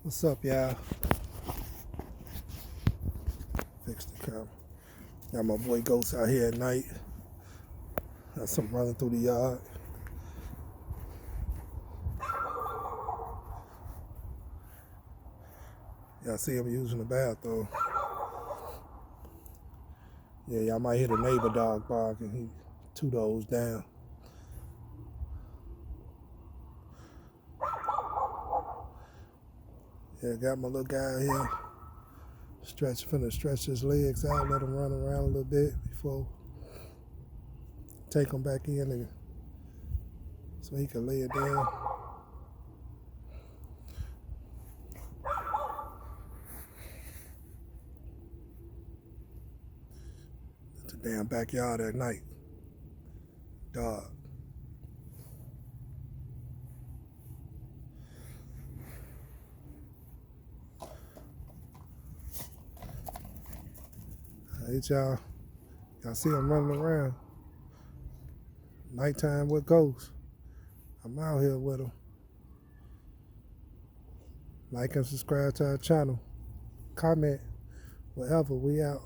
What's up, y'all? Fix the camera. Got my boy Ghost out here at night. Got some running through the yard. Y'all see him using the bathroom. Yeah, y'all might hear the neighbor dog barking. He 2 those down. Yeah, got my little guy here. Finna stretch his legs out, let him run around a little bit before take him back in so he can lay it down. It's a damn backyard at night. Dog. Hey, y'all see him running around. Nighttime with Ghost. I'm out here with him. Like and subscribe to our channel. Comment, whatever, we out.